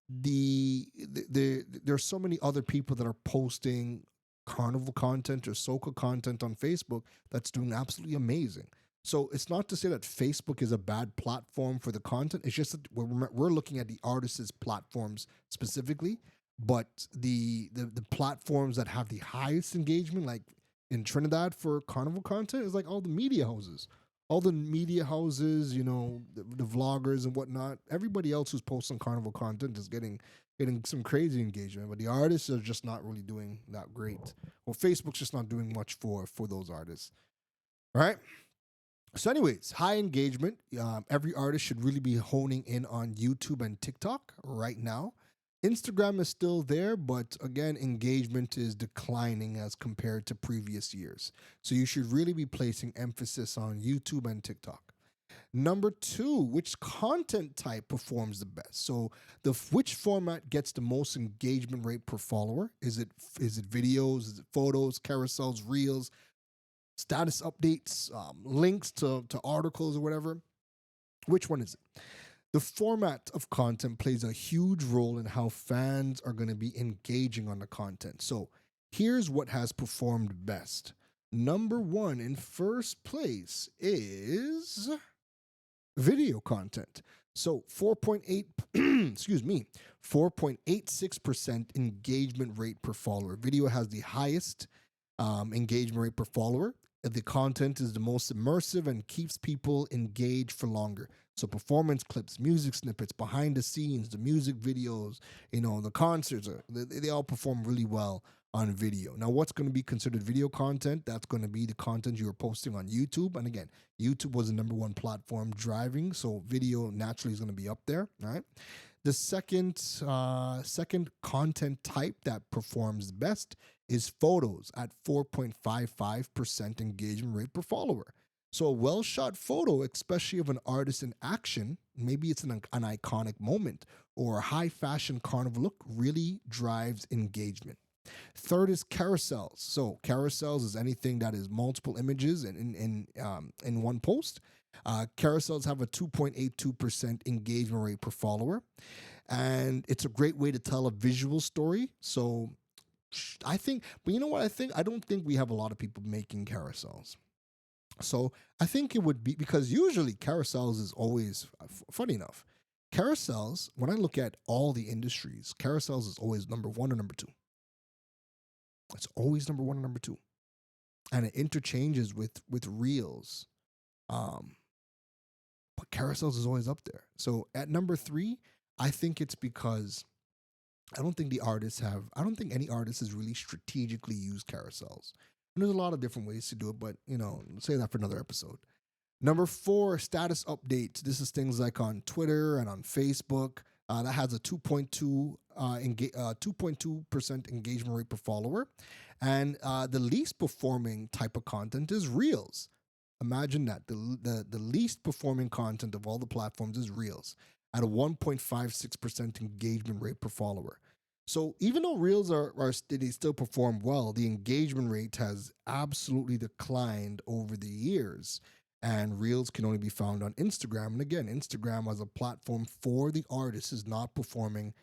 there's so many other people that are posting carnival content or soca content on Facebook that's doing absolutely amazing. So it's not to say that Facebook is a bad platform for the content. It's just that we're looking at the artists' platforms specifically, but the platforms that have the highest engagement, like in Trinidad for carnival content, is like all the media houses. All the media houses, the vloggers and whatnot. Everybody else who's posting carnival content is getting some crazy engagement, but the artists are just not really doing that great. Well, Facebook's just not doing much for those artists. All right. So, anyways, high engagement. Every artist should really be honing in on YouTube and TikTok right now. Instagram is still there, but again, engagement is declining as compared to previous years. So you should really be placing emphasis on YouTube and TikTok. Number 2, which content type performs the best? So which format gets the most engagement rate per follower? Is it videos? Is it photos, carousels, reels, status updates, links to articles or whatever? Which one is it? The format of content plays a huge role in how fans are going to be engaging on the content. So here's what has performed best. Number 1 in first place is video content. So 4.86% engagement rate per follower. Video has the highest engagement rate per follower. The content is the most immersive and keeps people engaged for longer. So performance clips, music snippets, behind the scenes, the music videos, the concerts, they all perform really well on video. Now, what's going to be considered video content? That's going to be the content you are posting on YouTube. And again, YouTube was the number one platform driving, so video naturally is going to be up there, right? The second content type that performs best is photos at 4.55% engagement rate per follower. So a well-shot photo, especially of an artist in action, maybe it's an iconic moment or a high-fashion carnival look, really drives engagement. Third is carousels. So carousels is anything that is multiple images in one post. Carousels have a 2.82% engagement rate per follower, and it's a great way to tell a visual story. So I think, but you know what I think? I don't think we have a lot of people making carousels. So I think it would be because usually carousels is always funny enough. Carousels, when I look at all the industries, carousels is always number one or number two. It's always number one or number two, and it interchanges with reels. But carousels is always up there. So at number three, I think it's because I don't think any artist has really strategically used carousels. And there's a lot of different ways to do it, but save that for another episode. Number four, status updates. This is things like on Twitter and on Facebook. That has a 2.2% engagement rate per follower. And the least performing type of content is reels. Imagine that. The least performing content of all the platforms is reels at a 1.56% engagement rate per follower. So even though reels they still perform well, the engagement rate has absolutely declined over the years. And reels can only be found on Instagram. And again, Instagram as a platform for the artist is not performing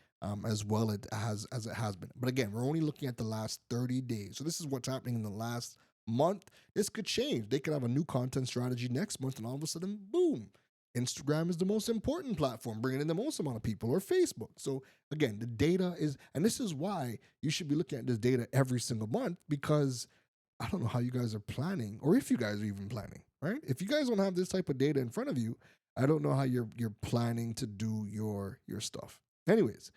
as well as it has been. But again, we're only looking at the last 30 days. So this is what's happening in the last month. This could change. They could have a new content strategy next month, and all of a sudden, boom, Instagram is the most important platform, bringing in the most amount of people, or Facebook. So again, the data is, and this is why you should be looking at this data every single month, because I don't know how you guys are planning, or if you guys are even planning, right? If you guys don't have this type of data in front of you, I don't know how you're planning to do your stuff. Anyways,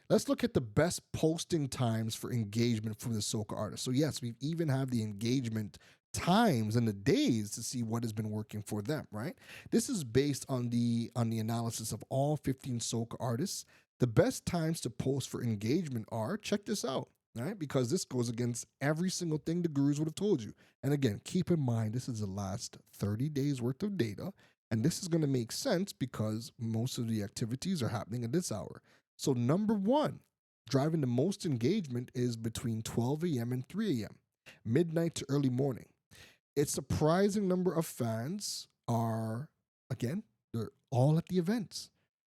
let's look at the best posting times for engagement for the Soca artists. So yes, we even have the engagement times and the days to see what has been working for them, right? This is based on the analysis of all 15 Soca artists. The best times to post for engagement are, check this out, right? Because this goes against every single thing the gurus would have told you. And again, keep in mind, this is the last 30 days worth of data. And this is going to make sense because most of the activities are happening at this hour. So number one, driving the most engagement is between 12 a.m. and 3 a.m., midnight to early morning. A surprising number of fans are, again, they're all at the events.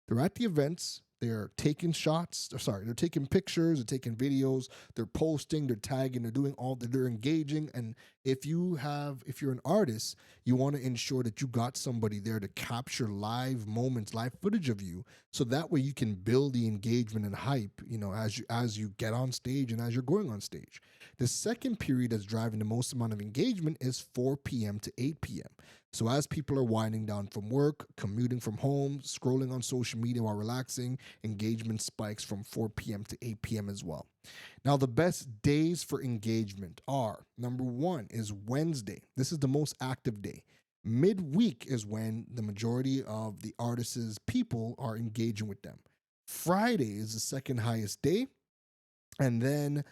They're at the events. They're taking they're taking pictures, they're taking videos, they're posting, they're tagging, they're engaging. And if you're an artist, you want to ensure that you got somebody there to capture live moments, live footage of you, so that way you can build the engagement and hype, as you get on stage and as you're going on stage. The second period that's driving the most amount of engagement is 4 p.m. to 8 p.m. So as people are winding down from work, commuting from home, scrolling on social media while relaxing, engagement spikes from 4 p.m. to 8 p.m. as well. Now, the best days for engagement are, number one is Wednesday. This is the most active day. Midweek is when the majority of the artists' people are engaging with them. Friday is the second highest day. And then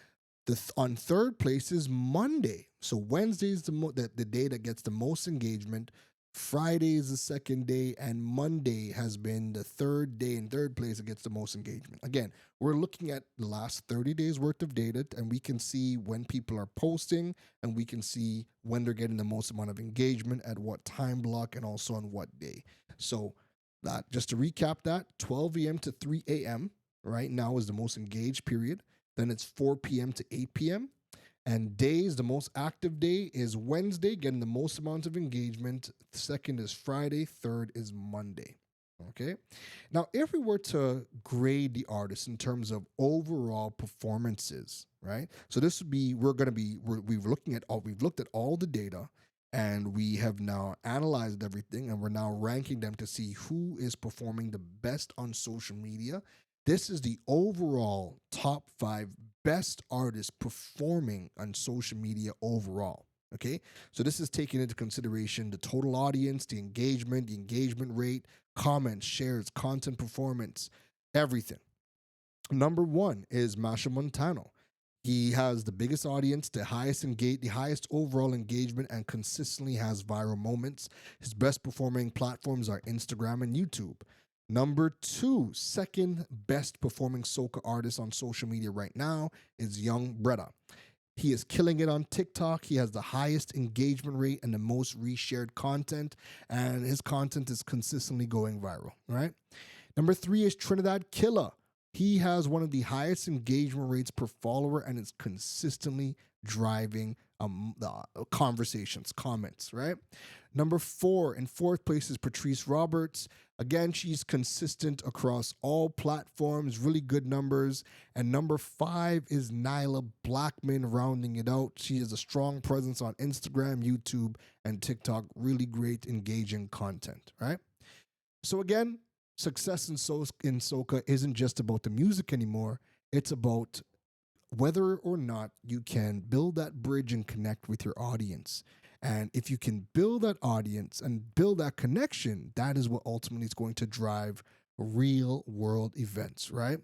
on third place is Monday. So Wednesday is the day that gets the most engagement. Friday is the second day, and Monday has been the third day in third place that gets the most engagement. Again, we're looking at the last 30 days worth of data, and we can see when people are posting, and we can see when they're getting the most amount of engagement, at what time block, and also on what day. So that, just to recap that, 12 a.m. to 3 a.m. right now is the most engaged period. Then it's 4 p.m. to 8 p.m. And days, the most active day is Wednesday, getting the most amount of engagement. Second is Friday. Third is Monday. Okay. Now, if we were to grade the artist in terms of overall performances, right? So this would be, we've looked at all the data, and we have now analyzed everything, and we're now ranking them to see who is performing the best on social media. This is the overall top 5 best artists performing on social media overall. Okay, so this is taking into consideration the total audience, the engagement rate, comments, shares, content performance, everything. Number one is Machel Montano. He has the biggest audience, the highest overall engagement, and consistently has viral moments. His best performing platforms are Instagram and YouTube. Number two, second best performing soca artist on social media right now is young Bredda. He is killing it on TikTok. He has the highest engagement rate and the most reshared content, and his content is consistently going viral, right? Number three is Trinidad Killa. He has one of the highest engagement rates per follower and is consistently driving the conversations, comments, right? Number four, in fourth place is Patrice Roberts. Again, she's consistent across all platforms, really good numbers. And number five is Nailah Blackman, rounding it out. She has a strong presence on Instagram, YouTube, and TikTok. Really great, engaging content, right? So again, success in soca isn't just about the music anymore. It's about whether or not you can build that bridge and connect with your audience. And if you can build that audience and build that connection, that is what ultimately is going to drive real world events, right?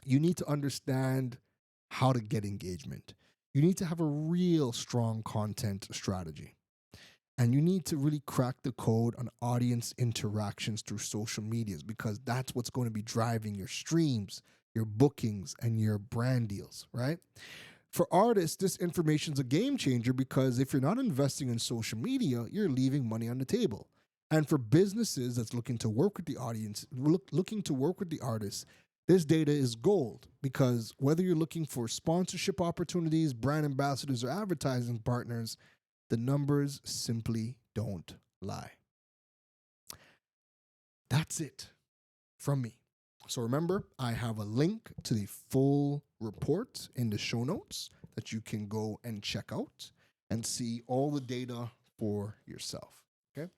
You need to understand how to get engagement. You need to have a real strong content strategy. And you need to really crack the code on audience interactions through social medias, because that's what's going to be driving your streams, your bookings, and your brand deals, right? For artists, this information is a game changer, because if you're not investing in social media, you're leaving money on the table. And for businesses that's looking to work with the audience, looking to work with the artists, this data is gold, because whether you're looking for sponsorship opportunities, brand ambassadors, or advertising partners, the numbers simply don't lie. That's it from me. So remember, I have a link to the full report in the show notes that you can go and check out and see all the data for yourself. Okay.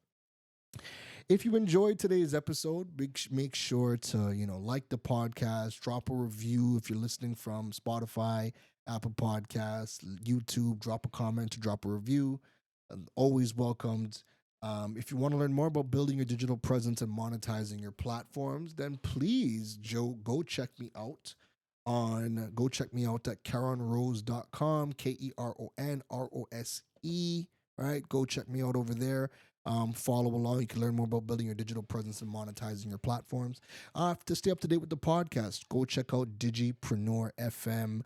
If you enjoyed today's episode, make sure to, like the podcast, drop a review if you're listening from Spotify, Apple Podcasts, YouTube, drop a comment, drop a review. Always welcomed. If you want to learn more about building your digital presence and monetizing your platforms, then please, go check me out at KeronRose.com, KeronRose, right? Go check me out over there. Follow along. You can learn more about building your digital presence and monetizing your platforms. To stay up to date with the podcast, go check out Digipreneur.fm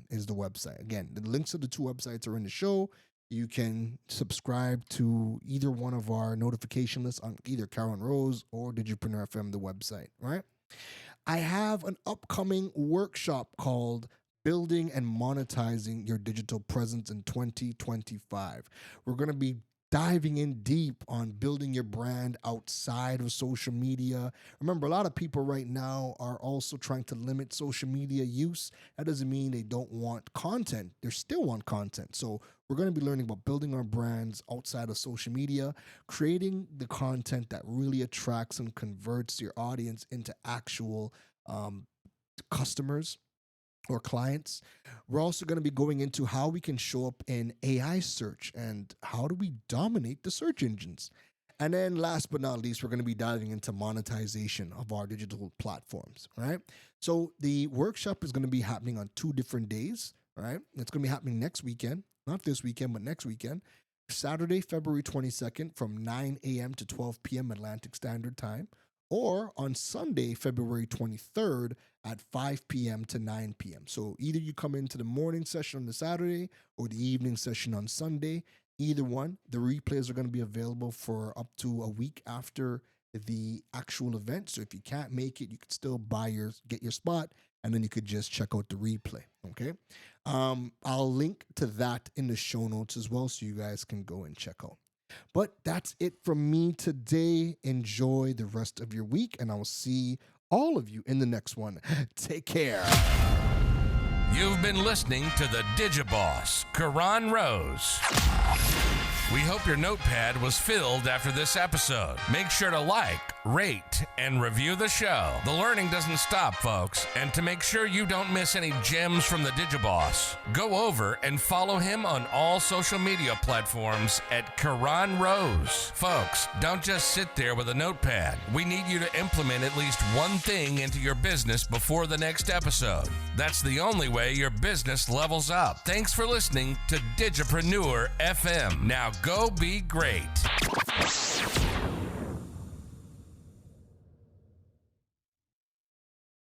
is the website. Again, the links to the two websites are in the show. You can subscribe to either one of our notification lists on either Carlin Rose or Digipreneur FM, the website, right? I have an upcoming workshop called Building and Monetizing Your Digital Presence in 2025. We're going to be diving in deep on building your brand outside of social media. Remember, a lot of people right now are also trying to limit social media use. That doesn't mean they don't want content. They still want content. So we're going to be learning about building our brands outside of social media, creating the content that really attracts and converts your audience into actual customers or clients. We're also going to be going into how we can show up in AI search and how do we dominate the search engines. And then last but not least, we're going to be diving into monetization of our digital platforms, right? So the workshop is going to be happening on 2 different days, right? It's going to be happening next weekend, not this weekend, but next weekend. Saturday, February 22nd from 9 a.m. to 12 p.m. Atlantic Standard Time, or on Sunday, February 23rd at 5 p.m. to 9 p.m. So either you come into the morning session on the Saturday or the evening session on Sunday. Either one. The replays are going to be available for up to a week after the actual event. So if you can't make it, you can still get your spot, and then you could just check out the replay. Okay. I'll link to that in the show notes as well, so you guys can go and check out. But that's it from me today. Enjoy the rest of your week, and I will see all of you in the next one. Take care. You've been listening to the Digiboss, Carron Rose. We hope your notepad was filled after this episode. Make sure to like, rate, and review the show. The learning doesn't stop, folks. And to make sure you don't miss any gems from the Digiboss, go over and follow him on all social media platforms at Karan Rose. Folks, don't just sit there with a notepad. We need you to implement at least one thing into your business before the next episode. That's the only way your business levels up. Thanks for listening to Digipreneur FM. Now go be great.